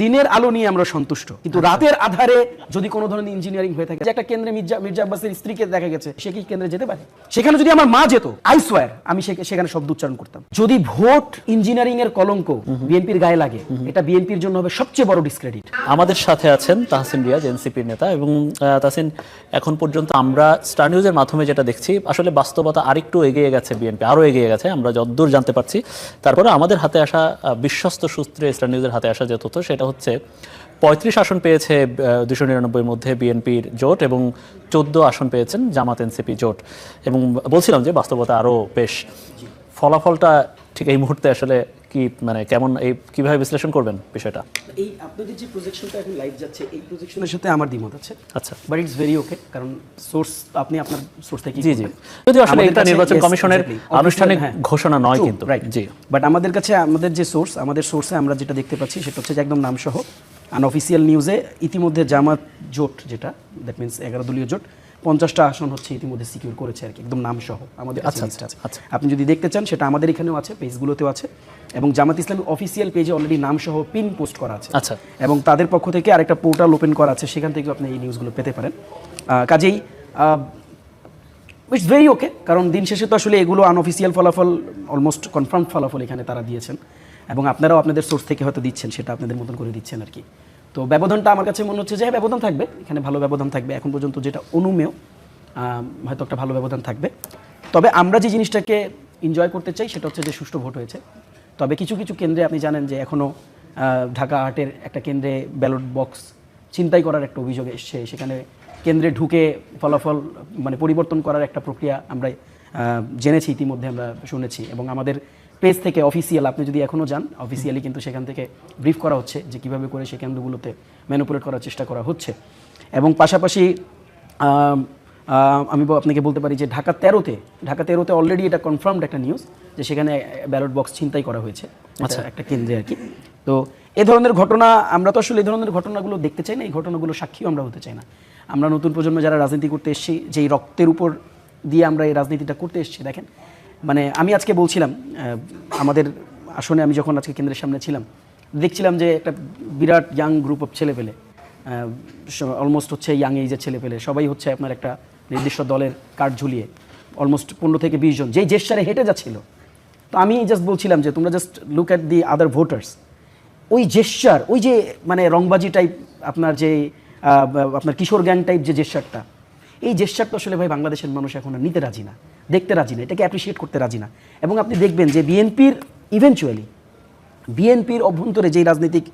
দিনের আলো নিয়ে আমরা সন্তুষ্ট, কিন্তু রাতের আধারে যদি কোনো ধরনের ইঞ্জিনিয়ারিং হয়ে থাকে, যে একটা কেন্দ্রে মির্জা আব্বাসের স্ত্রীকে দেখা গেছে, সে কি কেন্দ্রে যেতে পারে? সেখানে যদি আমার মা যেত, আই সোয়ার আমি সেখানে শব্দ উচ্চারণ করতাম। যদি ভোট ইঞ্জিনিয়ারিং এর কলঙ্ক বিএনপির গায়ে লাগে, এটা বিএনপির জন্য হবে সবচেয়ে বড় ডিসক্রেডিট। আমাদের সাথে আছেন তাহসিন রিয়াজ, এনসিপির নেতা। এবং তাহসিন, এখন পর্যন্ত আমরা স্টার নিউজের মাধ্যমে যেটা দেখছি, আসলে বাস্তবতা আরেকটু এগিয়ে গেছে, বিএনপি আরও এগিয়ে গেছে, আমরা যতদূর জানতে পারছি। তারপরে আমাদের হাতে আসা বিশ্বস্ত সূত্রে স্টার নিউজের হাতে আসা যে তথ্য, সেটা হচ্ছে 35 আসন পেয়েছে 299-র মধ্যে বিএনপির জোট, এবং 14 আসন পেয়েছেন জামাত এনসিপি জোট। এবং বলছিলাম যে বাস্তবতা আরও বেশ, ফলাফলটা ঠিক এই মুহূর্তে আসলে কি, মানে কেমন, এই কিভাবে বিশ্লেষণ করবেন বিষয়টা? এই আপনাদের যে প্রজেকশনটা এখন লাইভ যাচ্ছে, এই প্রজেকশনের সাথে আমার দ্বিমত আছে। আচ্ছা, বাট ইটস ভেরি ওকে, কারণ সোর্স আপনি আপনার সোর্স থেকে জি জি, যদিও আসলে এটা নির্বাচন কমিশনের আনুষ্ঠানিক ঘোষণা নয়, কিন্তু জি, বাট আমাদের কাছে আমাদের যে সোর্স, আমাদের সোর্সে আমরা যেটা দেখতে পাচ্ছি সেটা হচ্ছে যে একদম নামসহ আনঅফিসিয়াল নিউজে ইতিমধ্যে জামাত জোট, যেটা দ্যাট মিনস 11 দলীয় জোট, 50টা আসন হচ্ছে ইতিমধ্যে সিকিউর করেছে আর কি, একদম নাম সহ আমাদের কাছে লিস্ট আছে। আপনি যদি দেখতে চান সেটা আমাদের এখানেও আছে, পেজগুলোতেও আছে, এবং জামাত ইসলামী অফিসিয়াল পেজে অলরেডি নাম সহ পিন পোস্ট করা আছে। আচ্ছা, এবং তাদের পক্ষ থেকে আরেকটা পোর্টাল ওপেন করা আছে, সেখান থেকেও আপনি এই নিউজগুলো পেতে পারেন। কাজেই ইটস ভেরি ওকে, কারণ দিন শেষে তো আসলে এগুলো আনঅফিসিয়াল ফলাফল, অলমোস্ট কনফার্ম ফলাফল এখানে তারা দিয়েছেন, এবং আপনারাও আপনাদের সোর্স থেকে হয়তো দিচ্ছেন, সেটা আপনাদের মতন করে দিচ্ছেন আর কি। তো ব্যবধানটা আমার কাছে মনে হচ্ছে যে ব্যবধান থাকবে, এখানে ভালো ব্যবধান থাকবে, এখন পর্যন্ত যেটা অনুমেয় হয়তো একটা ভালো ব্যবধান থাকবে। তবে আমরা যে জিনিসটাকে এনজয় করতে চাই সেটা হচ্ছে যে সুষ্ঠু ভোট হয়েছে। তবে কিছু কিছু কেন্দ্রে আপনি জানেন যে এখনও ঢাকা 8-এর একটা কেন্দ্রে ব্যালট বক্স ছিনতাই করার একটা অভিযোগ এসছে, সেখানে কেন্দ্রে ঢুকে ফলাফল মানে পরিবর্তন করার একটা প্রক্রিয়া আমরা জেনেছি, ইতিমধ্যে আমরা শুনেছি, এবং আমাদের পেজ থেকে অফিসিয়াল, আপনি যদি এখনও যান অফিসিয়ালি কিন্তু সেখান থেকে ব্রিফ করা হচ্ছে যে কীভাবে করে সেই কেন্দ্রগুলোতে ম্যানিপুলেট করার চেষ্টা করা হচ্ছে। এবং পাশাপাশি আমি আপনাকে বলতে পারি যে ঢাকা 13-তে অলরেডি এটা কনফার্মড একটা নিউজ যে সেখানে ব্যালট বক্স ছিনতাই করা হয়েছে, আচ্ছা, একটা কেন্দ্রে আর কি। তো এই ধরনের ঘটনা, আমরা তো আসলে এই ধরনের ঘটনাগুলো দেখতে চাই না, এই ঘটনাগুলো সাক্ষীও আমরা হতে চাই না। আমরা নতুন প্রজন্ম যারা রাজনীতি করতে এসেছি, যেই রক্তের উপর দিয়ে আমরা এই রাজনীতিটা করতে এসেছি, দেখেন মানে আমি আজকে বলছিলাম আমাদের আসনে, আমি যখন আজকে কেন্দ্রের সামনে ছিলাম, দেখছিলাম যে একটা বিরাট ইয়াং গ্রুপ অফ ছেলেপেলে, অলমোস্ট হচ্ছে ইয়াং এইজের ছেলেপেলে, সবাই হচ্ছে আপনার একটা নির্দিষ্ট দলের কার্ড ঝুলিয়ে অলমোস্ট 15 থেকে 20 জন, যেই জেস্টারে হেঁটে যাচ্ছিল। তো আমি জাস্ট বলছিলাম যে তোমরা just look at the other voters, ওই জেস্টার, ওই যে মানে রংবাজি টাইপ, আপনার যে আপনার কিশোর গ্যাং টাইপ যে জেস্টারটা, এই জেস্টারটা আসলে ভাই বাংলাদেশের মানুষ এখন নিতে রাজি না, দেখতে রাজি না, এটাকে অ্যাপ্রিসিয়েট করতে রাজি না। এবং আপনি দেখবেন যে বিএনপির অভ্যন্তরে যেই রাজনৈতিক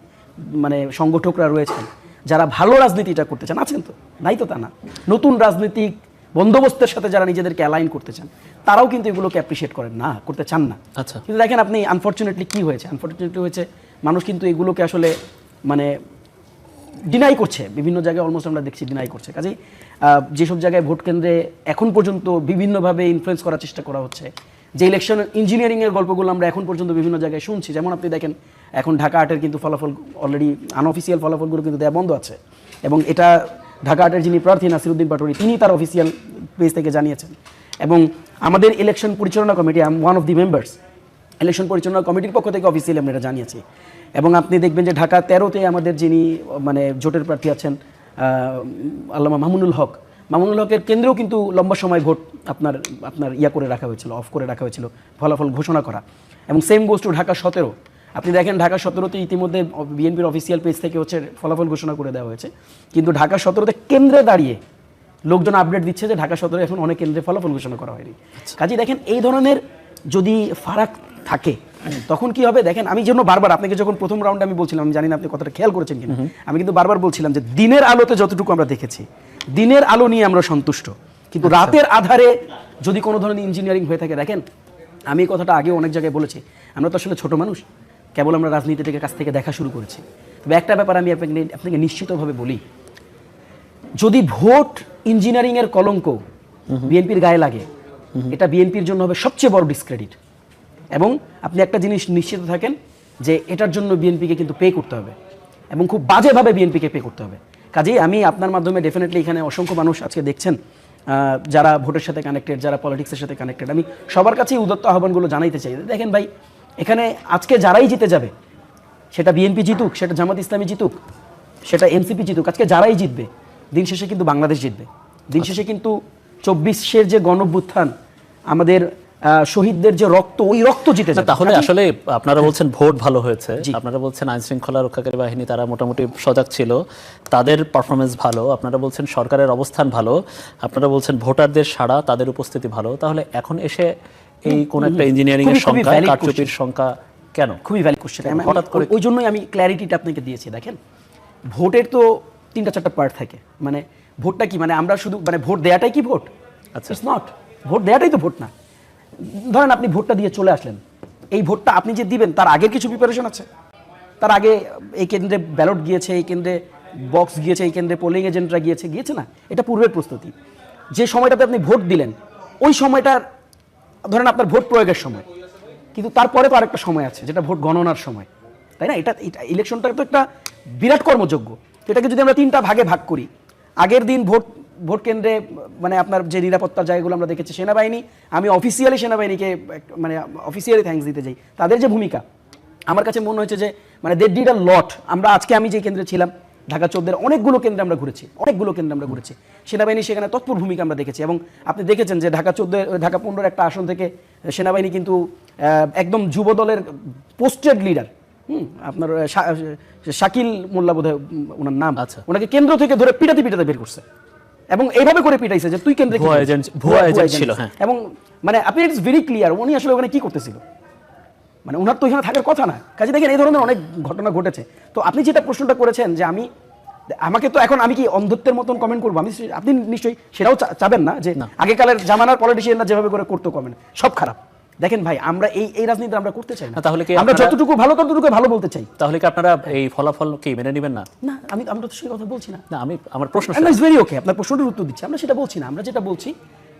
মানে সংগঠকরা রয়েছেন, যারা ভালো রাজনীতিটা করতে চান, আছেন তো, নাই তো তা না, নতুন রাজনৈতিক বন্দোবস্তের সাথে যারা নিজেদেরকে অ্যালাইন করতে চান, তারাও কিন্তু এগুলোকে অ্যাপ্রিসিয়েট করেন না, করতে চান না। আচ্ছা, কিন্তু দেখেন আপনি আনফর্চুনেটলি কি হয়েছে, মানুষ কিন্তু এগুলোকে আসলে মানে ডিনাই করছে, বিভিন্ন জায়গায় অলমোস্ট আমরা দেখছি ডিনাই করছে। কাজেই যেসব জায়গায় ভোট কেন্দ্রে এখন পর্যন্ত বিভিন্নভাবে ইনফ্লুয়েন্স করার চেষ্টা করা হচ্ছে, যে ইলেকশন ইঞ্জিনিয়ারিংয়ের গল্পগুলো আমরা এখন পর্যন্ত বিভিন্ন জায়গায় শুনছি, যেমন আপনি দেখেন এখন ঢাকা 8-এর কিন্তু ফলাফল অলরেডি আনঅফিসিয়াল ফলাফলগুলো কিন্তু দেওয়া বন্ধ আছে, এবং এটা ঢাকা 8-এর যিনি প্রার্থী নাসিরউদ্দিন পাটোয়ারি, তিনি তার অফিসিয়াল পেজ থেকে জানিয়েছেন। এবং আমাদের ইলেকশন পরিচালনা committee, I am one of the members, election পরিচালনা কমিটির পক্ষ থেকে অফিসিয়ালি আমরা এটা জানিয়েছি। এবং আপনি দেখবেন যে ঢাকা 13-তে আমাদের যিনি মানে জোটের প্রার্থী আছেন আল্লামা মামুনুল হকের কেন্দ্রেও কিন্তু লম্বা সময় ভোট আপনার করে রাখা হয়েছিল, অফ করে রাখা হয়েছিল ফলাফল ঘোষণা করা। এবং সেম গোজ টু ঢাকা 17, আপনি দেখেন ঢাকা 17-তে ইতিমধ্যে বিএনপির অফিসিয়াল পেজ থেকে হচ্ছে ফলাফল ঘোষণা করে দেওয়া হয়েছে, কিন্তু ঢাকা 17-তে কেন্দ্রে দাঁড়িয়ে লোকজন আপডেট দিচ্ছে যে ঢাকা 17 এখন অনেক কেন্দ্রে ফলাফল ঘোষণা করা হয়নি। কাজেই দেখেন এই ধরনের যদি ফারাক থাকে তখন কি হবে, দেখেন আমি যেন বারবার আপনাকে যখন প্রথম রাউন্ডে আমি বলছিলাম, আমি জানি না আপনি কতটা খেয়াল করেছেন কিনা, আমি কিন্তু বারবার বলছিলাম যে দিনের আলোতে যতটুকু আমরা দেখেছি, দিনের আলো নিয়ে আমরা সন্তুষ্ট, কিন্তু রাতের আধারে যদি কোনো ধরনের ইঞ্জিনিয়ারিং হয়ে থাকে, দেখেন আমি এই কথাটা আগে অনেক জায়গায় বলেছি, আমরা তো আসলে ছোট মানুষ, কেবল আমরা রাজনীতিটাকে কাছ থেকে দেখা শুরু করেছি। তবে একটা ব্যাপার আমি আপনাকে নিশ্চিতভাবে বলি, যদি ভোট ইঞ্জিনিয়ারিংয়ের কলঙ্ক বিএনপির গায়ে লাগে, এটা বিএনপির জন্য হবে সবচেয়ে বড় ডিসক্রেডিট। এবং আপনি একটা জিনিস নিশ্চিত থাকেন যে এটার জন্য বিএনপিকে কিন্তু পে করতে হবে, এবং খুব বাজেভাবে বিএনপিকে পে করতে হবে। কাজেই আমি আপনার মাধ্যমে ডেফিনেটলি এখানে অসংখ্য মানুষ আজকে দেখছেন যারা ভোটের সাথে কানেক্টেড, যারা পলিটিক্সের সাথে কানেক্টেড, আমি সবার কাছেই উদাত্ত আহ্বানগুলো জানাইতে চাই। দেখেন ভাই, এখানে আজকে যারাই জিতে যাবে সেটা বিএনপি জিতুক, সেটা জামাত ইসলামী জিতুক, সেটা এনসিপি জিতুক, আজকে যারাই জিতবে দিন শেষে কিন্তু বাংলাদেশ জিতবে। দিন শেষে কিন্তু 24-এর যে গণঅভ্যুত্থান, আমাদের শহীদদের যে রক্ত, ওই রক্ত জিতে যাবে। তাহলে আসলে আপনারা বলছেন ভোট ভালো হয়েছে, আপনারা বলছেন আইন শৃঙ্খলা রক্ষাকারী বাহিনী তারা মোটামুটি সজাগ ছিল, তাদের পারফরমেন্স ভালো, আপনারা বলছেন সরকারের অবস্থান ভালো, আপনারা বলছেন ভোটারদের সাড়া, তাদের উপস্থিতি ভালো, তাহলে এখন এসে এই কোন একটা ইঞ্জিনিয়ারিং এর সংখ্যা, কারচুপির সংখ্যা কেন? খুবই ভ্যালিড কোশ্চেন। হঠাৎ করে ওই জন্যই আমি ক্ল্যারিটিটা আপনাকে দিয়েছি। দেখেন, ভোটের তো 3-4টা পার্ট থাকে। মানে ভোটটা কি, মানে আমরা শুধু মানে ভোট দেওয়াটাই কি ভোট? আচ্ছা, ইটস নট। ভোট দেওয়াটাই তো ভোট না। ধরেন আপনি ভোটটা দিয়ে চলে আসলেন, এই ভোটটা আপনি যে দিবেন তার আগের কিছু প্রিপারেশন আছে। তার আগে এই কেন্দ্রে ব্যালট গিয়েছে, এই কেন্দ্রে বক্স গিয়েছে, এই কেন্দ্রে পোলিং এজেন্টরা গিয়েছে না, এটা পূর্বের প্রস্তুতি। যে সময়টাতে আপনি ভোট দিলেন ওই সময়টার, ধরেন আপনার ভোট প্রয়োগের সময়, কিন্তু তারপরে তো আরেকটা সময় আছে যেটা ভোট গণনার সময়, তাই না? এটা ইলেকশনটা তো একটা বিরাট কর্মযজ্ঞ। তো এটাকে যদি আমরা 3টা ভাগে ভাগ করি, আগের দিন ভোট কেন্দ্রে মানে আপনার যে নিরাপত্তার জায়গাগুলো আমরা দেখেছি, সেনাবাহিনী, আমি অফিসিয়ালি সেনাবাহিনীকে মানে অফিসিয়ালি থ্যাঙ্কস দিতে চাই, তাদের যে ভূমিকা আমার কাছে মনে হয়েছে যে মানে দে ডিড আ লট। আমি যে কেন্দ্রে ছিলাম ঢাকা 14-এর অনেকগুলো কেন্দ্রে আমরা ঘুরেছি, সেনাবাহিনী সেখানে তৎপর ভূমিকা আমরা দেখেছি। এবং আপনি দেখেছেন যে ঢাকা 15-র একটা আসন থেকে সেনাবাহিনী কিন্তু একদম যুব দলের পোস্টেড লিডার, আপনার শাকিল মোল্লা বোধহয় ওনার নাম, আচ্ছা, ওনাকে কেন্দ্র থেকে ধরে পিটাতে বের করছে এবং এইভাবে করে পিটাইছে যে তুই কেন্দ্রে ভুয়া এজেন্ট ছিল। হ্যাঁ, এবং মানে আপনি ইটস ভেরি ক্লিয়ার উনি আসলে ওখানে কি করতেছিল, মানে ওনার তো এখানে থাকার কথা না। কাজে দেখেন এই ধরনের অনেক ঘটনা ঘটেছে। তো আপনি যেটা প্রশ্নটা করেছেন যে আমাকে তো এখন আমি কি অন্ধত্বের মতন কমেন্ট করবো, আপনি নিশ্চয়ই সেটাও চাবেন না যে আগেকালের জামানার পলিটিশিয়ানরা যেভাবে করে করতো কমেন্ট সব খারাপ। দেখেন ভাই, আমরা এই রাজনীতি আমরা করতে চাই না। তাহলে কি আমরা যতটুকু ভালো ততটুকু ভালো বলতে চাই। তাহলে কি আপনারা এই ফলাফল কি মেনে নেবেন না? না, আমি তো সেই কথা বলছি না। আমি আমার প্রশ্ন ইটস ভেরি ওকে, আপনার প্রশ্নটার উত্তর দিচ্ছি, আমরা সেটা বলছি না। আমরা যেটা বলছি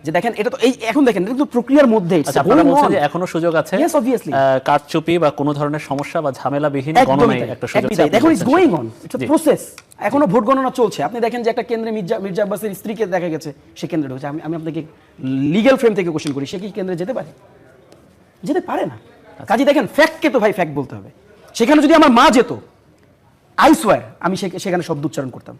যে দেখেন এটা তো এখন দেখেন এটা তো প্রক্রিয়ার মধ্যে। আপনারা বলছেন যে এখনো সুযোগ আছে কারচুপি বা কোনো ধরনের সমস্যা বা ঝামেলাবিহীন গণনায় একটা সুযোগ আছে। দেখুন it's going on, it's a process, এখনো ভোট গণনা চলছে। আপনি দেখেন যে একটা কেন্দ্রে মির্জা আব্বাসের স্ত্রীকে দেখা গেছে সে কেন্দ্রে ঢুকছে। আমি আপনাকে লিগ্যাল ফ্রেম থেকে কোশ্চেন করি, সে কি কেন্দ্রে যেতে পারে না। কাজে দেখেন ফ্যাক্টকে তো ভাই ফ্যাক্ট বলতে হবে। সেখানে যদি আমার মা যেত, আই সোয়ার আমি সেখানে শব্দ উচ্চারণ করতাম।